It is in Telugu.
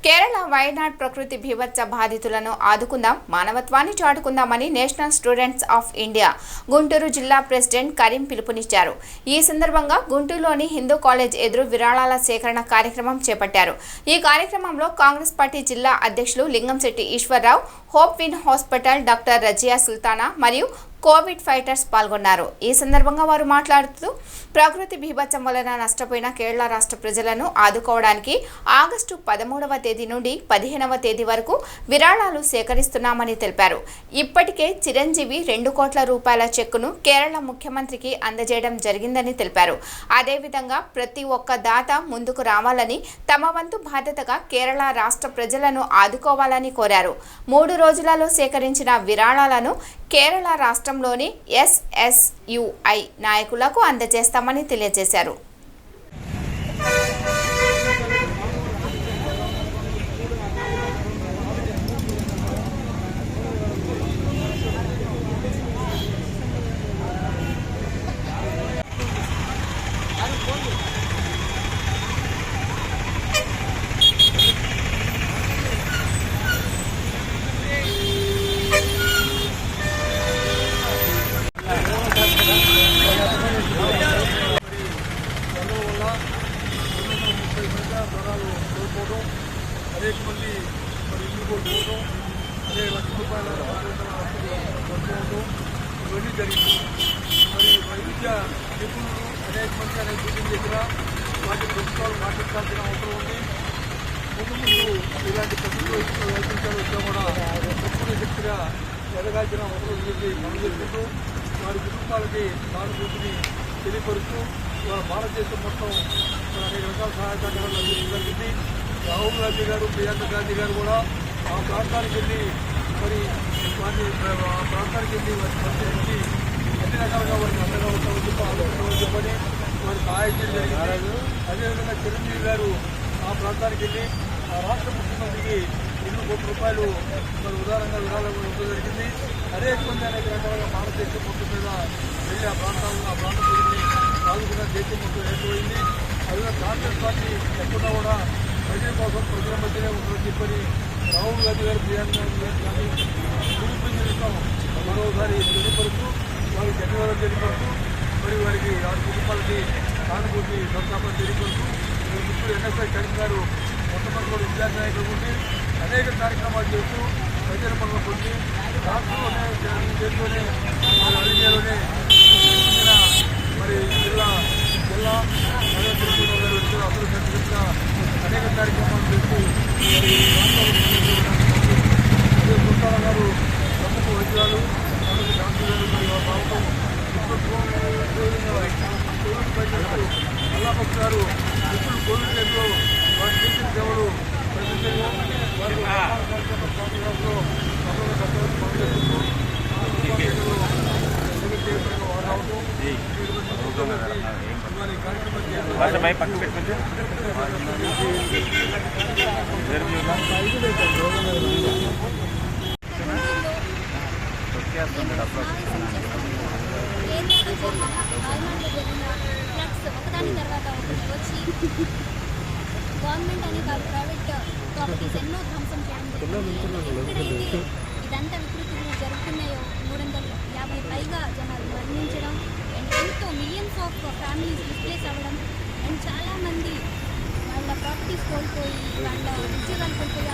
కేరళ వైనాడ్ ప్రకృతి బీభత్స బాధితులను ఆదుకుందాం, మానవత్వాన్ని చాటుకుందామని national students of India Guntur జిల్లా ప్రెసిడెంట్ కరీం పిలుపునిచ్చారు. ఈ సందర్భంగా గుంటూరులోని హిందూ కాలేజ్ ఎదురు విరాళాల సేకరణ కార్యక్రమం చేపట్టారు. ఈ కార్యక్రమంలో కాంగ్రెస్ పార్టీ జిల్లా అధ్యక్షులు Lingamsetty Eswararao, Hope Win hospital doctor Razia Sultana మరియు కోవిడ్ ఫైటర్స్ పాల్గొన్నారు. ఈ సందర్భంగా వారు మాట్లాడుతూ ప్రకృతి బీభత్సం వలన నష్టపోయిన కేరళ రాష్ట్ర ప్రజలను ఆదుకోవడానికి ఆగస్టు 13వ తేదీ నుండి 15వ తేదీ వరకు విరాళాలు సేకరిస్తున్నామని తెలిపారు. ఇప్పటికే చిరంజీవి 2 కోట్ల రూపాయల చెక్కును కేరళ ముఖ్యమంత్రికి అందజేయడం జరిగిందని తెలిపారు. అదేవిధంగా ప్రతి ఒక్క దాత ముందుకు రావాలని, తమ వంతు బాధ్యతగా కేరళ రాష్ట్ర ప్రజలను ఆదుకోవాలని కోరారు. 3 రోజులలో సేకరించిన విరాళాలను కేరళ రాష్ట్రంలోని SSUI నాయకులకు అందజేస్తామని తెలియజేశారు. అనేక మంది మరి ఇల్లు కోల్పోవడం, అదే లక్ష రూపాయల కోల్పోవడం ఇవన్నీ జరిగింది. మరి వైద్య నిపుణులు అనేక మంది అనేక మీటింగ్ దగ్గర వాటి ప్రభుత్వాలు మాట్లాడాల్సిన అవసరం ఉంది. ముందు ఇలాంటి ప్రభుత్వ వైద్యాలు వచ్చా కూడా తక్కువ శక్తిగా ఎదగాల్సిన అవసరం ఉంది. మనం చేసుకుంటూ వారి కుటుంబాలకి సానుభూతిని తెలియపరుస్తూ వాళ్ళ భారతదేశం మొత్తం అనేక రకాల సహాయ సహకారాలు అందించడం జరిగింది. రాహుల్ గాంధీ గారు, ప్రియాంక గాంధీ గారు కూడా ఆ ప్రాంతానికి వెళ్ళి మరి వారిని వారిని పరిశీలించి అన్ని రకాలుగా వారికి అండగా ఉంటామని చెప్పి ఆలోచన చెప్పని వారికి సహాయం చేయడం జరిగింది. అదేవిధంగా చిరంజీవి గారు ఆ ప్రాంతానికి వెళ్ళి ఆ రాష్ట్ర ముఖ్యమంత్రికి 2 కోట్ల రూపాయలు మరి ఉదారంగా విరాళం ఇవ్వడం జరిగింది. అనేక మంది అనేక రకాలుగా భారతదేశం మొత్తం మీద వెళ్ళి ఆ ప్రాంత ప్రజల్ని పాల్గొన్న దేశం మొత్తం ఏర్పడింది. అదేవిధంగా కాంగ్రెస్ పార్టీ ఎప్పుడూ కూడా ప్రజల కోసం ప్రజల మధ్యనే ఉంటుందని చెప్పని రాహుల్ గాంధీ గారు, ప్రియాంక గాంధీ గారు కానీ నిరూపించడం మరోసారి తెలియపరుస్తూ వారికి ధన్యవాదాలు తెలియపరుస్తూ మరి వారికి వారి కుటుంబాలకి సానుభూతి సంతాపం తెలియపరుస్తూ ఇప్పుడు NSI కరీం గారు మొట్టమొదటి కూడా విద్యార్థి నాయకులు ఉండి అనేక కార్యక్రమాలు చేస్తూ ప్రజల పనులు పొంది రాష్ట్రంలోనే దేశంలోనే మరి అడిగేలోనే మరి జిల్లా అసలు సంస్కృతిగా అనేక కార్యక్రమాలు చేస్తూ అదే సుల్తానా గారు ప్రముఖ వైద్యురాలు, కాబట్టి డాక్టర్ గారు మరి వారి ప్రభుత్వం అల్లాపక్ గారు ఇప్పుడు కోవిడ్ టైంలో వారి చేసిన సేవలు ప్రజల్లో వారి కార్యక్రమంలో పనిచేస్తూ పక్కన పెట్టుకుంటే ఒకదాని తర్వాత ఒకటి వచ్చి గవర్నమెంట్ అని కాదు, ప్రైవేట్ ప్రాపర్టీస్ ఎన్నో ధ్వంసం చేయడం ఎక్కడైతే ఇదంతా వికృతులు జరుగుతున్నాయో 350 పైగా జనాలు మరణించడం అండ్ ఎంతో మిలియన్స్ ఆఫ్ ఫ్యామిలీస్ డిస్ప్లేస్ అవ్వడం అండ్ చాలామంది వాళ్ళ ప్రాపర్టీస్ కోల్పోయి వాళ్ళ ఉద్యోగాలు కోల్పోయి